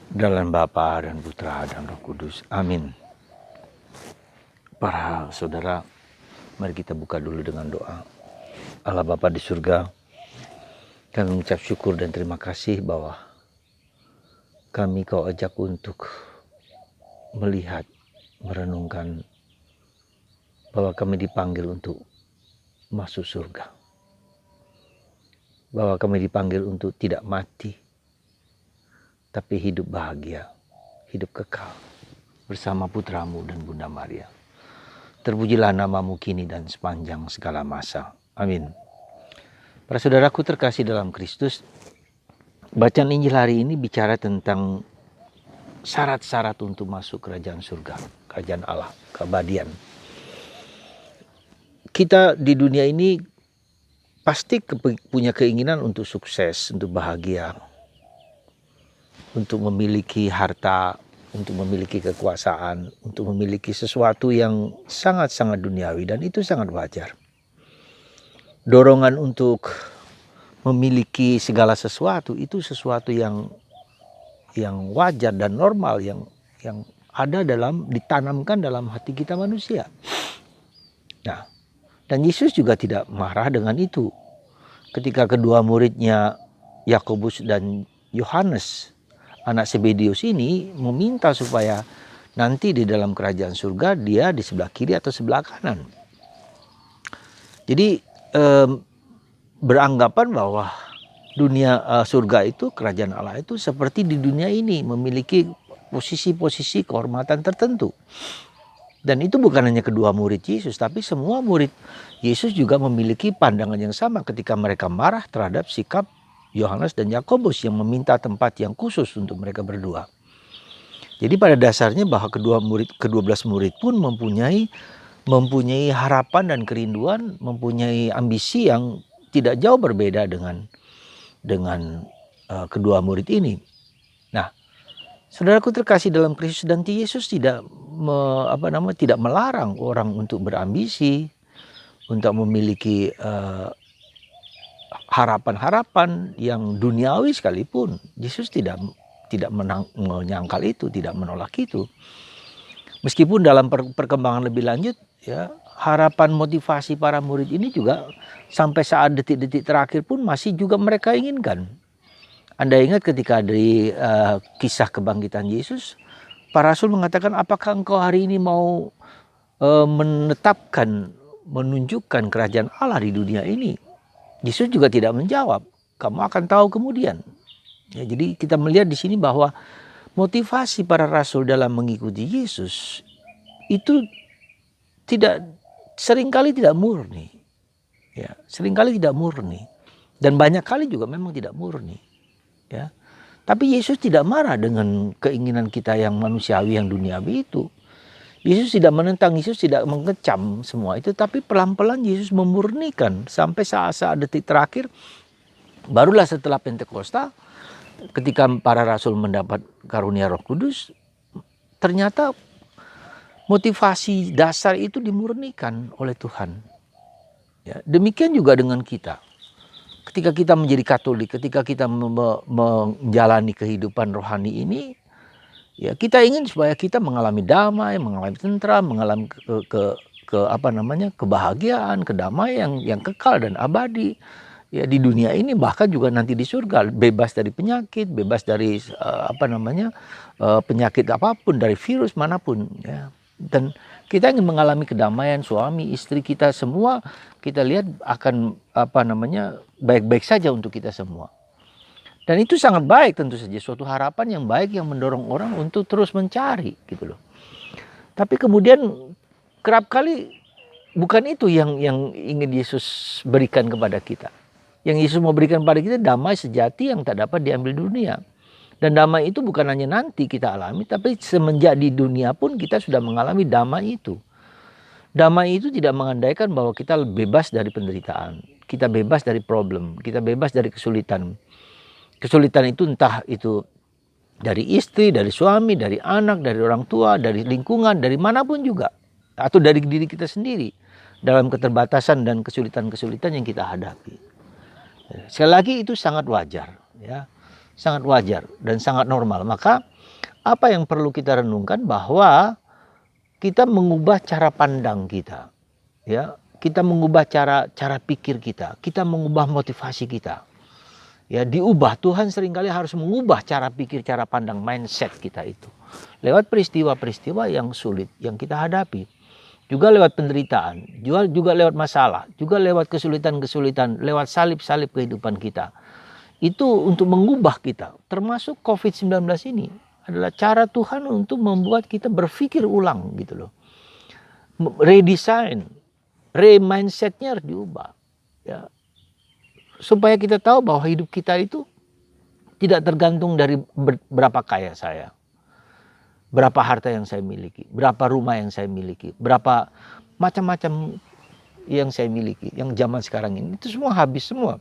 Dalam Bapa dan Putra dan Roh Kudus. Amin. Para saudara, mari kita buka dulu dengan doa. Allah Bapa di surga, kami mengucap syukur dan terima kasih bahwa kami Kau ajak untuk melihat, merenungkan bahwa kami dipanggil untuk masuk surga. Bahwa kami dipanggil untuk tidak mati, tapi hidup bahagia, hidup kekal bersama putramu dan Bunda Maria. Terpujilah namamu kini dan sepanjang segala masa. Amin. Para saudaraku terkasih dalam Kristus, bacaan Injil hari ini bicara tentang syarat-syarat untuk masuk kerajaan surga, kerajaan Allah, keabadian. Kita di dunia ini pasti punya keinginan untuk sukses, untuk bahagia, untuk memiliki harta, untuk memiliki kekuasaan, untuk memiliki sesuatu yang sangat-sangat duniawi, dan itu sangat wajar. Dorongan untuk memiliki segala sesuatu itu sesuatu yang wajar dan normal, yang ada ditanamkan dalam hati kita manusia. Nah, dan Yesus juga tidak marah dengan itu. Ketika kedua muridnya Yakobus dan Yohanes, anak Zebedeus ini, meminta supaya nanti di dalam kerajaan surga dia di sebelah kiri atau sebelah kanan. Jadi beranggapan bahwa dunia surga itu, kerajaan Allah itu seperti di dunia ini, memiliki posisi-posisi kehormatan tertentu. Dan itu bukan hanya kedua murid Yesus, tapi semua murid Yesus juga memiliki pandangan yang sama ketika mereka marah terhadap sikap Yohanes dan Yakobus yang meminta tempat yang khusus untuk mereka berdua. Jadi pada dasarnya bahwa ke-12 murid pun mempunyai harapan dan kerinduan, mempunyai ambisi yang tidak jauh berbeda dengan kedua murid ini. Nah, saudaraku terkasih dalam Kristus, dan Yesus tidak melarang orang untuk berambisi, untuk memiliki harapan-harapan yang duniawi sekalipun. Yesus tidak menyangkal itu, tidak menolak itu. Meskipun dalam perkembangan lebih lanjut, ya, harapan motivasi para murid ini juga sampai saat detik-detik terakhir pun masih juga mereka inginkan. Anda ingat ketika dari kisah kebangkitan Yesus, para rasul mengatakan, apakah engkau hari ini mau menunjukkan kerajaan Allah di dunia ini? Yesus juga tidak menjawab, kamu akan tahu kemudian. Ya, jadi kita melihat di sini bahwa motivasi para rasul dalam mengikuti Yesus itu seringkali tidak murni. Ya, seringkali tidak murni. Dan banyak kali juga memang tidak murni. Ya. Tapi Yesus tidak marah dengan keinginan kita yang manusiawi, yang duniawi itu. Yesus tidak menentang, Yesus tidak mengecam semua itu, tapi pelan-pelan Yesus memurnikan sampai saat-saat detik terakhir. Barulah setelah Pentakosta, ketika para rasul mendapat karunia Roh Kudus, ternyata motivasi dasar itu dimurnikan oleh Tuhan. Ya, demikian juga dengan kita. Ketika kita menjadi Katolik, ketika kita menjalani kehidupan rohani ini, ya, kita ingin supaya kita mengalami damai, mengalami tentram, mengalami kebahagiaan, kedamaian yang kekal dan abadi. Ya, di dunia ini, bahkan juga nanti di surga, bebas dari penyakit, bebas dari penyakit apapun, dari virus manapun. Ya. Dan kita ingin mengalami kedamaian, suami, istri kita semua, kita lihat akan baik-baik saja untuk kita semua. Dan itu sangat baik tentu saja, suatu harapan yang baik yang mendorong orang untuk terus mencari gitu loh. Tapi kemudian kerap kali bukan itu yang ingin Yesus berikan kepada kita. Yang Yesus mau berikan kepada kita damai sejati yang tak dapat diambil dunia. Dan damai itu bukan hanya nanti kita alami, tapi semenjak di dunia pun kita sudah mengalami damai itu. Damai itu tidak mengandaikan bahwa kita bebas dari penderitaan, kita bebas dari problem, kita bebas dari kesulitan. Kesulitan itu entah itu dari istri, dari suami, dari anak, dari orang tua, dari lingkungan, dari manapun juga. Atau dari diri kita sendiri dalam keterbatasan dan kesulitan-kesulitan yang kita hadapi. Sekali lagi itu sangat wajar. Ya. sangat wajar dan sangat normal. Maka apa yang perlu kita renungkan bahwa kita mengubah cara pandang kita, ya, kita mengubah cara pikir kita mengubah motivasi kita. Ya, diubah. Tuhan seringkali harus mengubah cara pikir, cara pandang, mindset kita itu. Lewat peristiwa-peristiwa yang sulit yang kita hadapi. Juga lewat penderitaan, juga lewat masalah, juga lewat kesulitan-kesulitan, lewat salib-salib kehidupan kita. Itu untuk mengubah kita, termasuk COVID-19 ini adalah cara Tuhan untuk membuat kita berpikir ulang gitu loh. Redesign, mindsetnya harus diubah. Ya. Supaya kita tahu bahwa hidup kita itu tidak tergantung dari berapa kaya saya, berapa harta yang saya miliki, berapa rumah yang saya miliki, berapa macam-macam yang saya miliki, yang zaman sekarang ini itu semua habis semua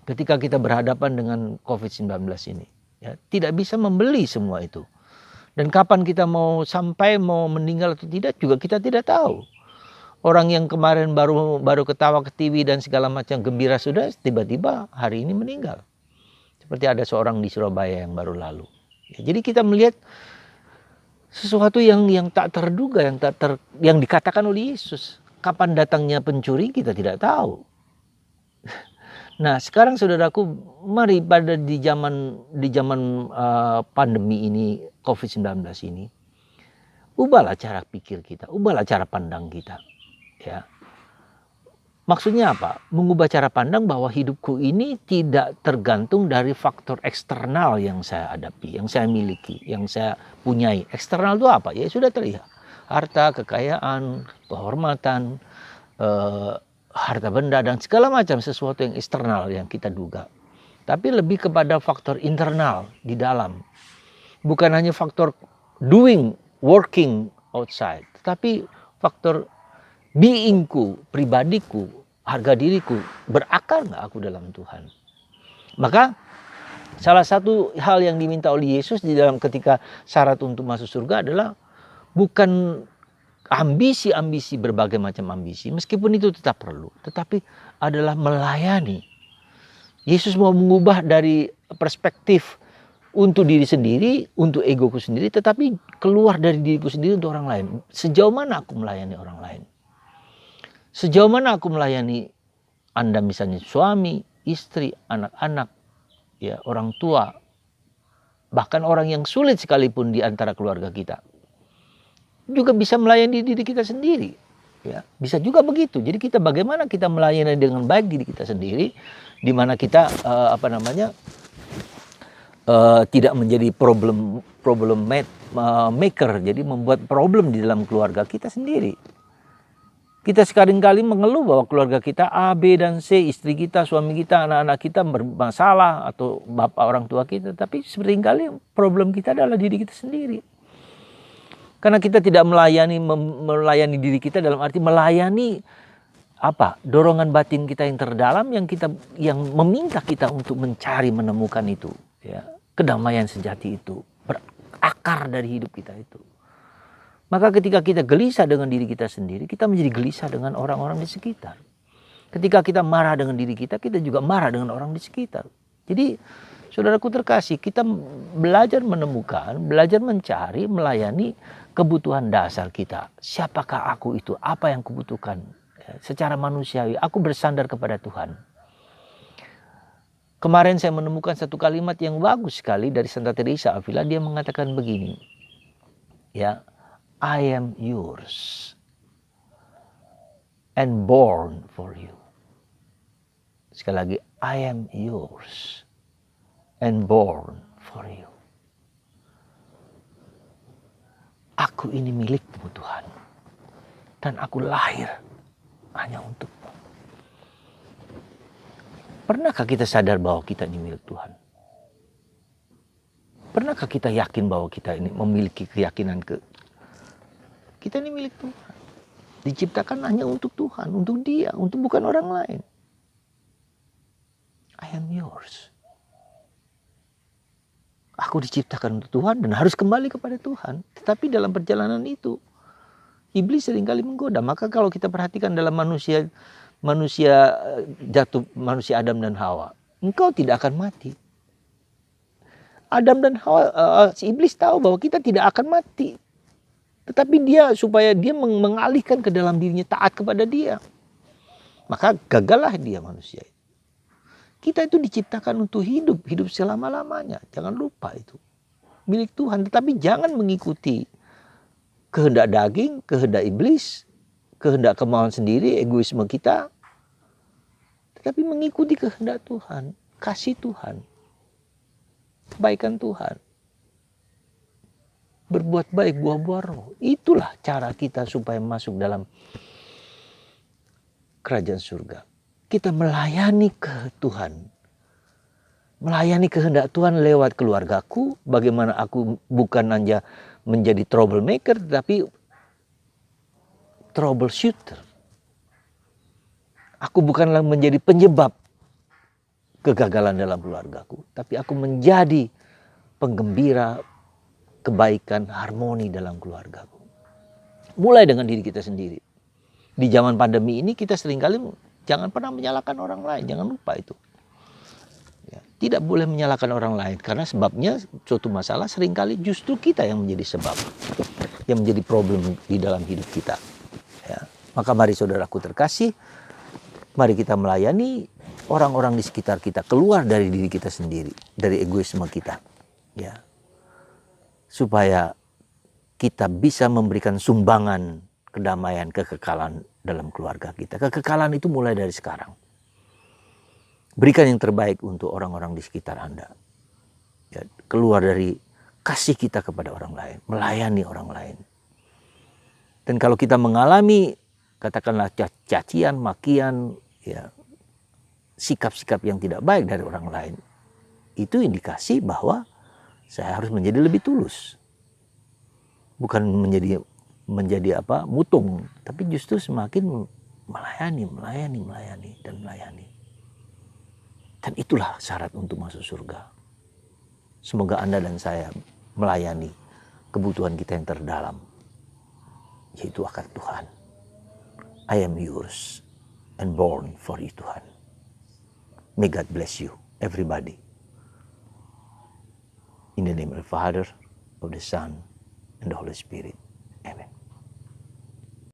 ketika kita berhadapan dengan COVID-19 ini. Ya, tidak bisa membeli semua itu. Dan kapan kita mau meninggal atau tidak juga kita tidak tahu. Orang yang kemarin baru ketawa ke TV dan segala macam gembira sudah, tiba-tiba hari ini meninggal. Seperti ada seorang di Surabaya yang baru lalu. Ya, jadi kita melihat sesuatu yang tak terduga, yang dikatakan oleh Yesus. Kapan datangnya pencuri kita tidak tahu. Nah, sekarang saudaraku, mari di zaman pandemi ini, COVID-19 ini, ubahlah cara pikir kita, ubahlah cara pandang kita. Ya. Maksudnya apa? Mengubah cara pandang bahwa hidupku ini tidak tergantung dari faktor eksternal yang saya hadapi, yang saya miliki, yang saya punyai. Eksternal itu apa? Ya sudah terlihat. Harta, kekayaan, kehormatan, harta benda, dan segala macam sesuatu yang eksternal yang kita duga. Tapi lebih kepada faktor internal di dalam. Bukan hanya faktor doing, working outside. Tetapi faktor beingku, pribadiku, harga diriku, berakar nggak aku dalam Tuhan? Maka salah satu hal yang diminta oleh Yesus di dalam ketika syarat untuk masuk surga adalah bukan ambisi-ambisi, berbagai macam ambisi, meskipun itu tetap perlu, tetapi adalah melayani. Yesus mau mengubah dari perspektif untuk diri sendiri, untuk egoku sendiri, tetapi keluar dari diriku sendiri untuk orang lain. Sejauh mana aku melayani orang lain? Sejauh mana aku melayani Anda, misalnya suami, istri, anak-anak, ya, orang tua, bahkan orang yang sulit sekalipun di antara keluarga kita. Juga bisa melayani diri kita sendiri. Ya, bisa juga begitu. Jadi kita bagaimana kita melayani dengan baik diri kita sendiri, di mana kita tidak menjadi problem maker, jadi membuat problem di dalam keluarga kita sendiri. Kita seringkali mengeluh bahwa keluarga kita A, B, dan C, istri kita, suami kita, anak-anak kita bermasalah, atau bapak orang tua kita. Tapi seringkali problem kita adalah diri kita sendiri. Karena kita tidak melayani diri kita, dalam arti melayani dorongan batin kita yang terdalam, yang meminta kita untuk mencari, menemukan itu, ya, kedamaian sejati itu, berakar dari hidup kita itu. Maka ketika kita gelisah dengan diri kita sendiri, kita menjadi gelisah dengan orang-orang di sekitar. Ketika kita marah dengan diri kita juga marah dengan orang di sekitar. Jadi, saudaraku terkasih, kita belajar menemukan, belajar mencari, melayani kebutuhan dasar kita. Siapakah aku itu? Apa yang kubutuhkan? Secara manusiawi, aku bersandar kepada Tuhan. Kemarin saya menemukan satu kalimat yang bagus sekali dari Santa Teresa Avila. Dia mengatakan begini, ya, I am yours and born for you. Sekali lagi, I am yours and born for you. Aku ini milikmu Tuhan, dan aku lahir hanya untukmu. Pernahkah kita sadar bahwa kita ini milik Tuhan? Pernahkah kita yakin bahwa kita ini memiliki keyakinan kita ini milik Tuhan. Diciptakan hanya untuk Tuhan, untuk Dia, untuk bukan orang lain. I am yours. Aku diciptakan untuk Tuhan dan harus kembali kepada Tuhan. Tetapi dalam perjalanan itu, iblis seringkali menggoda. Maka kalau kita perhatikan dalam manusia Adam dan Hawa, engkau tidak akan mati. Adam dan Hawa, si iblis tahu bahwa kita tidak akan mati. Tetapi dia supaya dia mengalihkan ke dalam dirinya taat kepada dia. Maka gagallah dia manusia. Kita itu diciptakan untuk hidup selama-lamanya. Jangan lupa itu. Milik Tuhan, tetapi jangan mengikuti kehendak daging, kehendak iblis, kehendak kemauan sendiri, egoisme kita. Tetapi mengikuti kehendak Tuhan, kasih Tuhan, kebaikan Tuhan. Berbuat baik, buah-buah roh. Itulah cara kita supaya masuk dalam kerajaan surga. Kita melayani ke Tuhan. Melayani kehendak Tuhan lewat keluargaku. Bagaimana aku bukan hanya menjadi troublemaker, tetapi troubleshooter. Aku bukanlah menjadi penyebab kegagalan dalam keluargaku, tapi aku menjadi penggembira kebaikan, harmoni dalam keluargaku. Mulai dengan diri kita sendiri. Di zaman pandemi ini kita seringkali jangan pernah menyalahkan orang lain, jangan lupa itu. Ya, tidak boleh menyalahkan orang lain karena sebabnya suatu masalah seringkali justru kita yang menjadi sebab, yang menjadi problem di dalam hidup kita. Ya, maka mari saudaraku terkasih, mari kita melayani orang-orang di sekitar kita, keluar dari diri kita sendiri, dari egoisme kita. Ya, supaya kita bisa memberikan sumbangan kedamaian, kekekalan dalam keluarga kita. Kekekalan itu mulai dari sekarang. Berikan yang terbaik untuk orang-orang di sekitar Anda. Ya, keluar dari kasih kita kepada orang lain, melayani orang lain. Dan kalau kita mengalami katakanlah cacian, makian, ya, sikap-sikap yang tidak baik dari orang lain, itu indikasi bahwa saya harus menjadi lebih tulus. Bukan menjadi mutung, tapi justru semakin melayani. Dan itulah syarat untuk masuk surga. Semoga Anda dan saya melayani kebutuhan kita yang terdalam, yaitu akan Tuhan. I am yours and born for you, Tuhan. May God bless you, everybody. In the name of the Father, of the Son, and the Holy Spirit. Amen.